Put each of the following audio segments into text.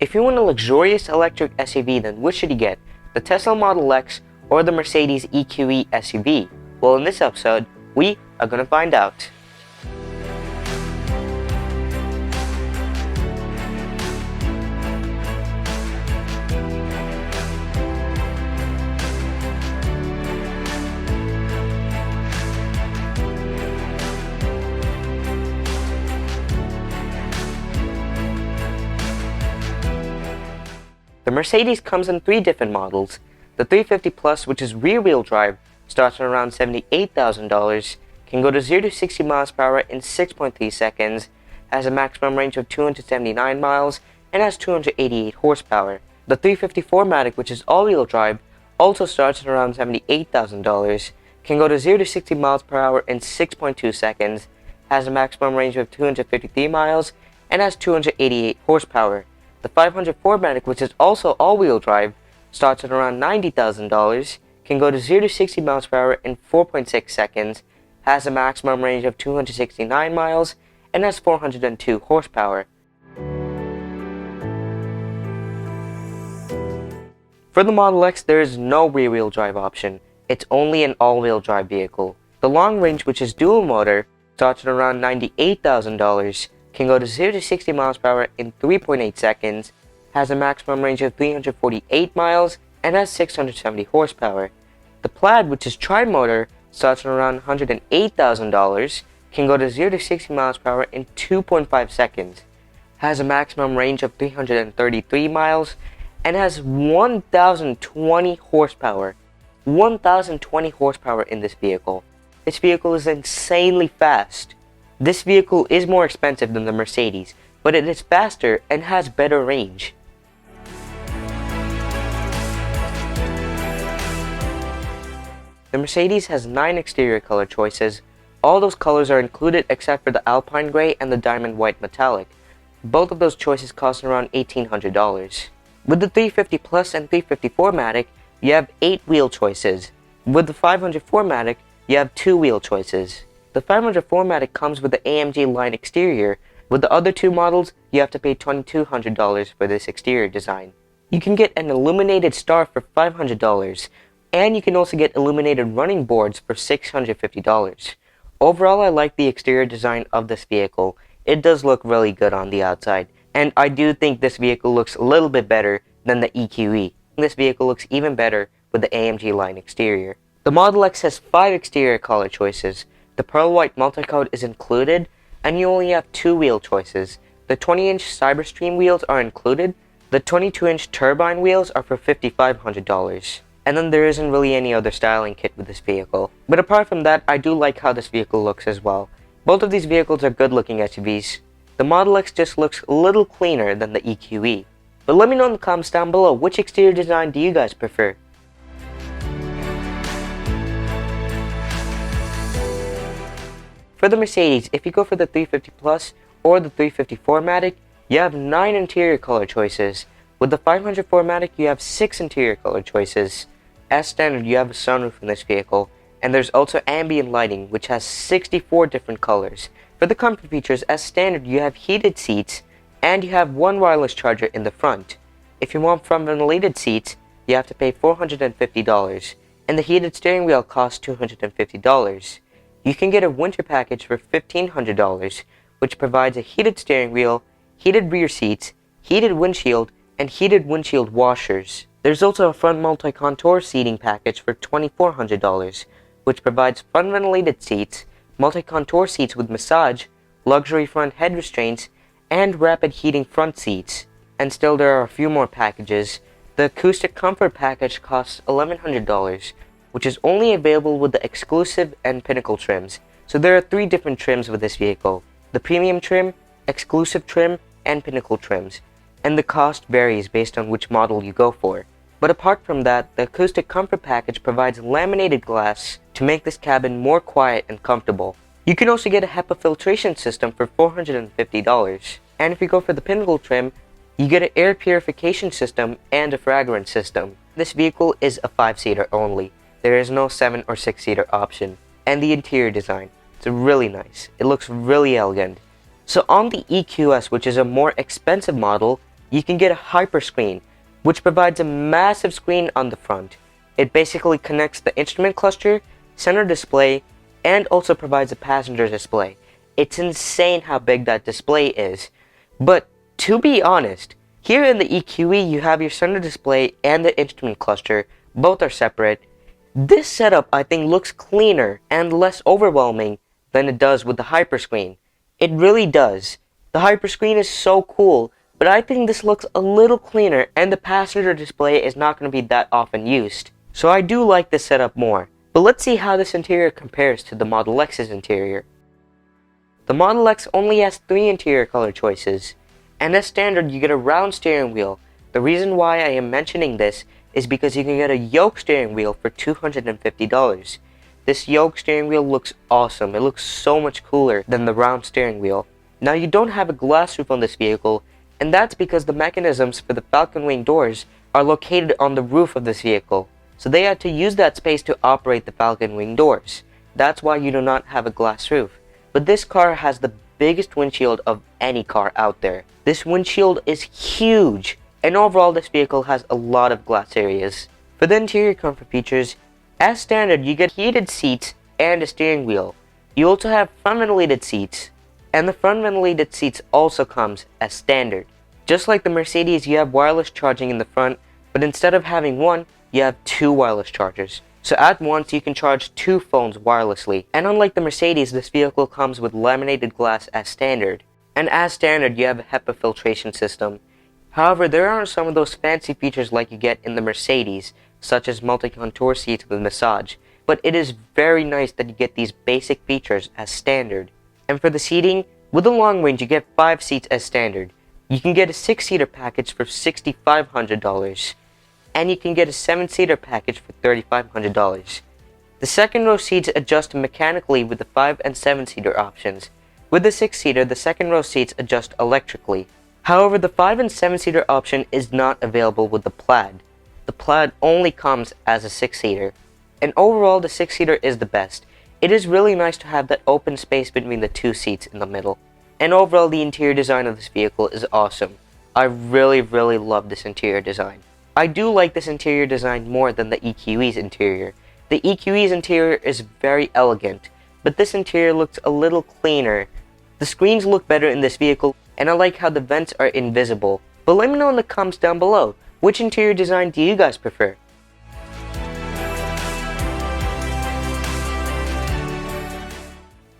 If you want a luxurious electric SUV, then which should you get? The Tesla Model X or the Mercedes EQE SUV? Well, in this episode, we are gonna find out. The Mercedes comes in three different models. The 350 Plus, which is rear-wheel drive, starts at around $78,000, can go to 0 to 60 miles per hour in 6.3 seconds, has a maximum range of 279 miles, and has 288 horsepower. The 350 4MATIC, which is all-wheel drive, also starts at around $78,000, can go to 0 to 60 miles per hour in 6.2 seconds, has a maximum range of 253 miles, and has 288 horsepower. The 500 4MATIC, which is also all-wheel drive, starts at around $90,000, can go to 0 to 60 miles per hour in 4.6 seconds, has a maximum range of 269 miles, and has 402 horsepower. For the Model X, there is no rear-wheel drive option. It's only an all-wheel drive vehicle. The long range, which is dual motor, starts at around $98,000, can go to 0 to 60 miles per hour in 3.8 seconds, has a maximum range of 348 miles, and has 670 horsepower. The Plaid, which is tri-motor, starts at around $108,000, can go to 0 to 60 miles per hour in 2.5 seconds, has a maximum range of 333 miles, and has 1,020 horsepower. 1,020 horsepower in this vehicle. This vehicle is insanely fast. This vehicle is more expensive than the Mercedes, but it is faster and has better range. The Mercedes has 9 exterior color choices. All those colors are included except for the Alpine Gray and the Diamond White Metallic. Both of those choices cost around $1,800. With the 350 Plus and 350 4MATIC, you have 8 wheel choices. With the 500 4MATIC, you have 2 wheel choices. The 500 4MATIC comes with the AMG line exterior. With the other two models, you have to pay $2,200 for this exterior design. You can get an illuminated star for $500, and you can also get illuminated running boards for $650. Overall, I like the exterior design of this vehicle. It does look really good on the outside, and I do think this vehicle looks a little bit better than the EQE. This vehicle looks even better with the AMG line exterior. The Model X has 5 exterior color choices. The pearl white multicoat is included, and you only have 2 wheel choices. The 20-inch Cyberstream wheels are included. The 22-inch turbine wheels are for $5,500. And then there isn't really any other styling kit with this vehicle. But apart from that, I do like how this vehicle looks as well. Both of these vehicles are good looking SUVs. The Model X just looks a little cleaner than the EQE. But let me know in the comments down below, which exterior design do you guys prefer? For the Mercedes, if you go for the 350 Plus or the 350 4MATIC, you have 9 interior color choices. With the 500 4MATIC, you have 6 interior color choices. As standard, you have a sunroof in this vehicle, and there's also ambient lighting, which has 64 different colors. For the comfort features, as standard, you have heated seats, and you have 1 wireless charger in the front. If you want front ventilated seats, you have to pay $450, and the heated steering wheel costs $250. You can get a winter package for $1,500, which provides a heated steering wheel, heated rear seats, heated windshield, and heated windshield washers. There's also a front multi-contour seating package for $2,400, which provides front ventilated seats, multi-contour seats with massage, luxury front head restraints, and rapid heating front seats. And still there are a few more packages. The acoustic comfort package costs $1,100, which is only available with the exclusive and pinnacle trims. So there are 3 different trims with this vehicle: the premium trim, exclusive trim, and pinnacle trims. And the cost varies based on which model you go for. But apart from that, the acoustic comfort package provides laminated glass to make this cabin more quiet and comfortable. You can also get a HEPA filtration system for $450. And if you go for the pinnacle trim, you get an air purification system and a fragrance system. This vehicle is a 5-seater only. There is no 7 or 6-seater option. And the interior design, it's really nice. It looks really elegant. So on the EQS, which is a more expensive model, you can get a hyper screen, which provides a massive screen on the front. It basically connects the instrument cluster, center display, and also provides a passenger display. It's insane how big that display is. But to be honest, here in the EQE you have your center display and the instrument cluster, both are separate. This setup I think looks cleaner and less overwhelming than it does with the hyperscreen. It really does. The hyperscreen is so cool, but I think this looks a little cleaner and the passenger display is not going to be that often used. So I do like this setup more. But let's see how this interior compares to the Model X's interior. The Model X only has 3 interior color choices, and as standard you get a round steering wheel. The reason why I am mentioning this is because you can get a yoke steering wheel for $250. This yoke steering wheel looks awesome. It looks so much cooler than the round steering wheel. Now you don't have a glass roof on this vehicle, and that's because the mechanisms for the Falcon Wing doors are located on the roof of this vehicle. So they had to use that space to operate the Falcon Wing doors. That's why you do not have a glass roof. But this car has the biggest windshield of any car out there. This windshield is huge, and overall this vehicle has a lot of glass areas. For the interior comfort features, as standard you get heated seats and a steering wheel. You also have front ventilated seats, and the front ventilated seats also comes as standard. Just like the Mercedes, you have wireless charging in the front, but instead of having one, you have 2 wireless chargers. So at once you can charge 2 phones wirelessly. And unlike the Mercedes, this vehicle comes with laminated glass as standard. And as standard, you have a HEPA filtration system. However, there aren't some of those fancy features like you get in the Mercedes, such as multi-contour seats with massage. But it is very nice that you get these basic features as standard. And for the seating, with the long range you get 5 seats as standard. You can get a 6-seater package for $6,500. And you can get a 7-seater package for $3,500. The second row seats adjust mechanically with the 5 and 7-seater options. With the 6-seater, the second row seats adjust electrically. However, the 5 and 7-seater option is not available with the Plaid. The Plaid only comes as a 6-seater. And overall, the 6-seater is the best. It is really nice to have that open space between the 2 seats in the middle. And overall, the interior design of this vehicle is awesome. I really love this interior design. I do like this interior design more than the EQE's interior. The EQE's interior is very elegant, but this interior looks a little cleaner. The screens look better in this vehicle, and I like how the vents are invisible. But let me know in the comments down below, which interior design do you guys prefer?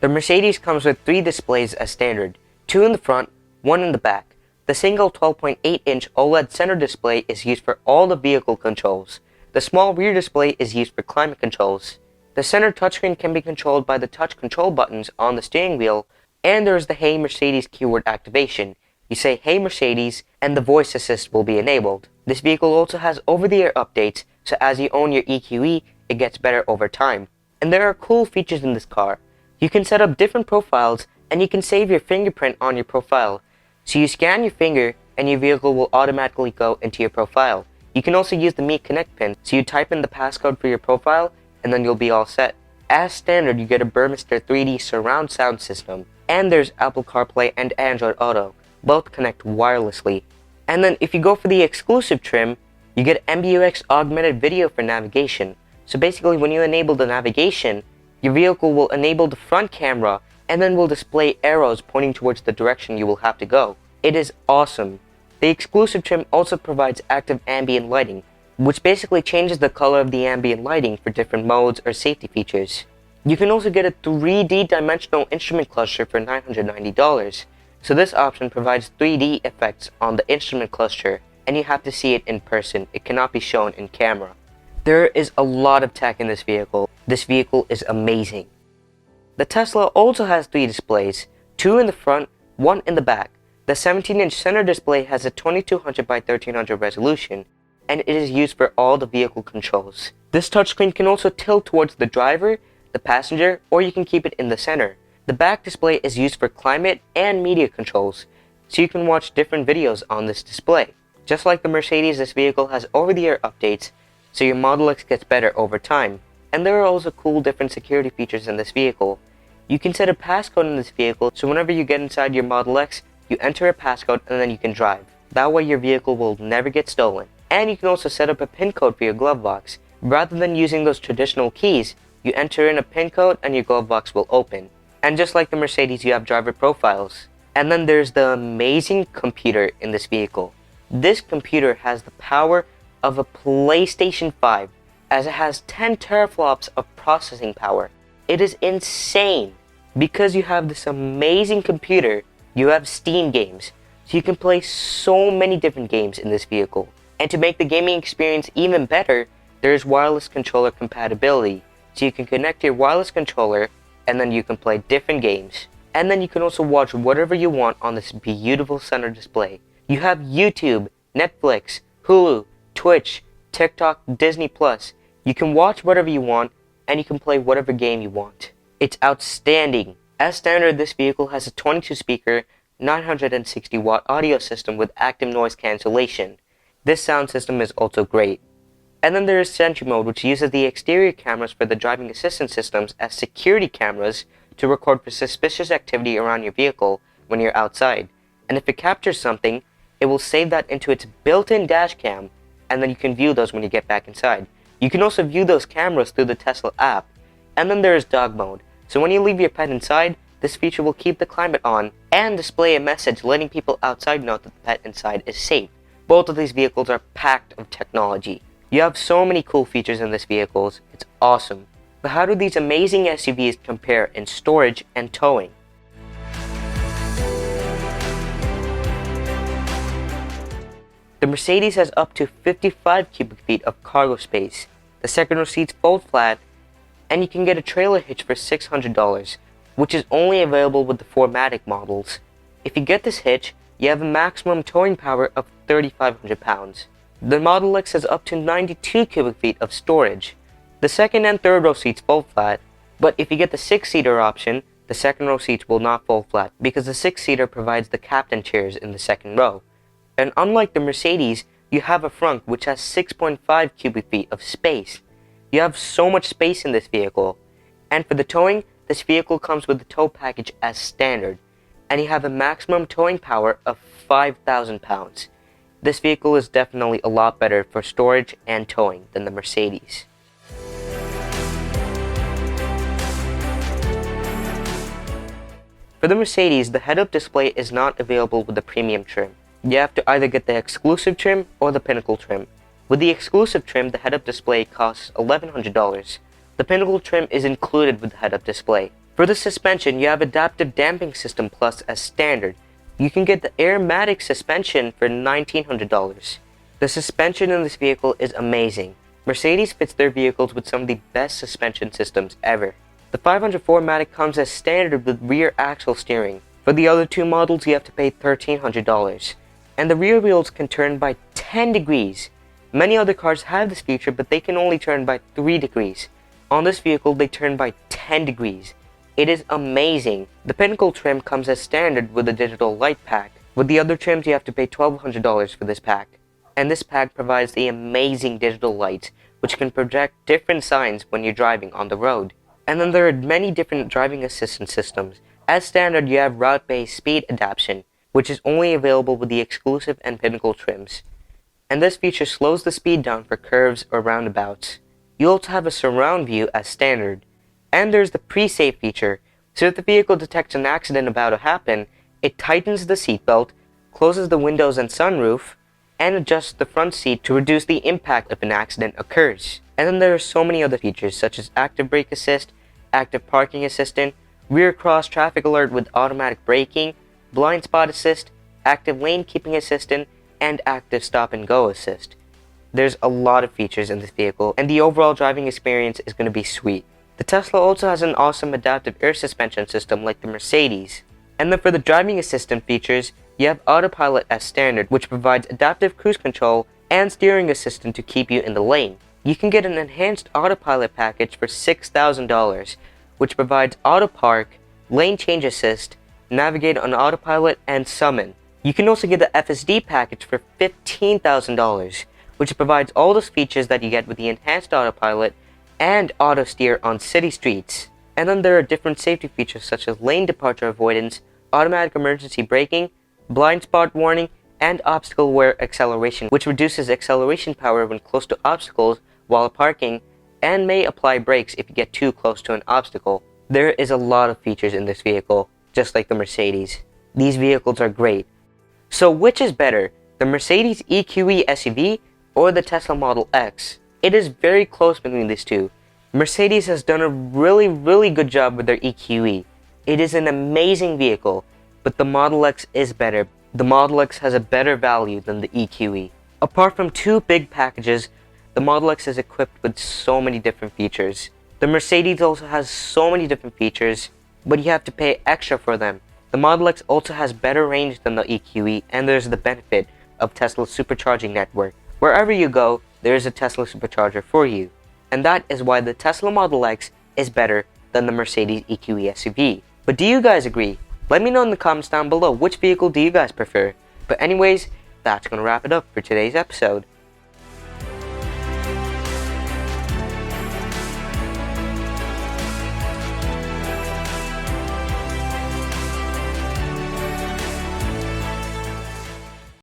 The Mercedes comes with 3 displays as standard, 2 in the front, 1 in the back. The single 12.8-inch OLED center display is used for all the vehicle controls. The small rear display is used for climate controls. The center touchscreen can be controlled by the touch control buttons on the steering wheel, and there is the Hey Mercedes keyword activation. You say Hey Mercedes, and the voice assist will be enabled. This vehicle also has over-the-air updates, so as you own your EQE, it gets better over time. And there are cool features in this car. You can set up different profiles, and you can save your fingerprint on your profile. So you scan your finger and your vehicle will automatically go into your profile. You can also use the Meet Connect pin, so you type in the passcode for your profile and then you'll be all set. As standard, you get a Burmester 3D surround sound system, and there's Apple CarPlay and Android Auto. Both connect wirelessly. And then if you go for the exclusive trim, you get MBUX augmented video for navigation. So basically when you enable the navigation, your vehicle will enable the front camera and then will display arrows pointing towards the direction you will have to go. It is awesome. The exclusive trim also provides active ambient lighting, which basically changes the color of the ambient lighting for different modes or safety features. You can also get a 3D dimensional instrument cluster for $990. So this option provides 3D effects on the instrument cluster, and you have to see it in person. It cannot be shown in camera. There is a lot of tech in this vehicle. This vehicle is amazing. The Tesla also has 3 displays, 2 in the front, 1 in the back. The 17-inch center display has a 2200 by 1300 resolution, and it is used for all the vehicle controls. This touchscreen can also tilt towards the driver, the passenger, or you can keep it in the center. The back display is used for climate and media controls, so you can watch different videos on this display. Just like the Mercedes, this vehicle has over-the-air updates, so your Model X gets better over time. And there are also cool different security features in this vehicle. You can set a passcode in this vehicle, so whenever you get inside your Model X, you enter a passcode and then you can drive. That way your vehicle will never get stolen. And you can also set up a PIN code for your glove box. Rather than using those traditional keys, you enter in a PIN code and your glove box will open. And just like the Mercedes, you have driver profiles. And then there's the amazing computer in this vehicle. This computer has the power of a PlayStation 5, as it has 10 teraflops of processing power. It is insane. Because you have this amazing computer, you have Steam games, so you can play so many different games in this vehicle. And to make the gaming experience even better, there is wireless controller compatibility, so you can connect your wireless controller and then you can play different games. And then you can also watch whatever you want on this beautiful center display. You have YouTube, Netflix, Hulu, Twitch, TikTok, Disney+. You can watch whatever you want and you can play whatever game you want. It's outstanding. As standard, this vehicle has a 22-speaker, 960-watt audio system with active noise cancellation. This sound system is also great. And then there is Sentry Mode, which uses the exterior cameras for the driving assistance systems as security cameras to record for suspicious activity around your vehicle when you're outside. And if it captures something, it will save that into its built-in dash cam, and then you can view those when you get back inside. You can also view those cameras through the Tesla app. And then there is Dog Mode. So when you leave your pet inside, this feature will keep the climate on and display a message letting people outside know that the pet inside is safe. Both of these vehicles are packed of technology. You have so many cool features in these vehicles, it's awesome. But how do these amazing SUVs compare in storage and towing? The Mercedes has up to 55 cubic feet of cargo space. The second row seats fold flat, and you can get a trailer hitch for $600, which is only available with the 4MATIC models. If you get this hitch, you have a maximum towing power of 3,500 pounds. The Model X has up to 92 cubic feet of storage. The second and third row seats fold flat, but if you get the 6-seater option, the second row seats will not fold flat because the 6-seater provides the captain chairs in the second row. And unlike the Mercedes, you have a front which has 6.5 cubic feet of space. You have so much space in this vehicle. And for the towing, this vehicle comes with the tow package as standard, and you have a maximum towing power of 5,000 pounds. This vehicle is definitely a lot better for storage and towing than the Mercedes. For the Mercedes, the head-up display is not available with the premium trim. You have to either get the exclusive trim or the Pinnacle trim. With the exclusive trim, the head-up display costs $1,100. The Pinnacle trim is included with the head-up display. For the suspension, you have Adaptive Damping System Plus as standard. You can get the Airmatic suspension for $1,900. The suspension in this vehicle is amazing. Mercedes fits their vehicles with some of the best suspension systems ever. The 504-matic comes as standard with rear axle steering. For the other two models, you have to pay $1,300. And the rear wheels can turn by 10 degrees. Many other cars have this feature, but they can only turn by 3 degrees. On this vehicle, they turn by 10 degrees. It is amazing. The Pinnacle trim comes as standard with a digital light pack. With the other trims, you have to pay $1,200 for this pack. And this pack provides the amazing digital lights, which can project different signs when you're driving on the road. And then there are many different driving assistance systems. As standard, you have route-based speed adaptation, which is only available with the exclusive and Pinnacle trims. And this feature slows the speed down for curves or roundabouts. You also have a surround view as standard. And there's the pre-save feature, so if the vehicle detects an accident about to happen, it tightens the seatbelt, closes the windows and sunroof, and adjusts the front seat to reduce the impact if an accident occurs. And then there are so many other features such as active brake assist, active parking assistant, rear cross traffic alert with automatic braking, blind spot assist, active lane keeping assistant, and active stop and go assist. There's a lot of features in this vehicle, and the overall driving experience is going to be sweet. The Tesla also has an awesome adaptive air suspension system like the Mercedes. And then for the driving assistant features, you have autopilot as standard, which provides adaptive cruise control and steering assistant to keep you in the lane. You can get an enhanced autopilot package for $6,000, which provides auto park, lane change assist, navigate on autopilot, and summon. You can also get the FSD package for $15,000, which provides all those features that you get with the enhanced autopilot and auto steer on city streets. And then there are different safety features such as lane departure avoidance, automatic emergency braking, blind spot warning, and obstacle-aware acceleration, which reduces acceleration power when close to obstacles while parking, and may apply brakes if you get too close to an obstacle. There is a lot of features in this vehicle, just like the Mercedes. These vehicles are great. So which is better, the Mercedes EQE SUV or the Tesla Model X? It is very close between these two. Mercedes has done a really good job with their EQE. It is an amazing vehicle, but the Model X is better. The Model X has a better value than the EQE. Apart from two big packages, the Model X is equipped with so many different features. The Mercedes also has so many different features, but you have to pay extra for them. The Model X also has better range than the EQE, and there's the benefit of Tesla's supercharging network. Wherever you go, there is a Tesla supercharger for you. And that is why the Tesla Model X is better than the Mercedes EQE SUV. But do you guys agree? Let me know in the comments down below, which vehicle do you guys prefer? But anyways, that's gonna wrap it up for today's episode.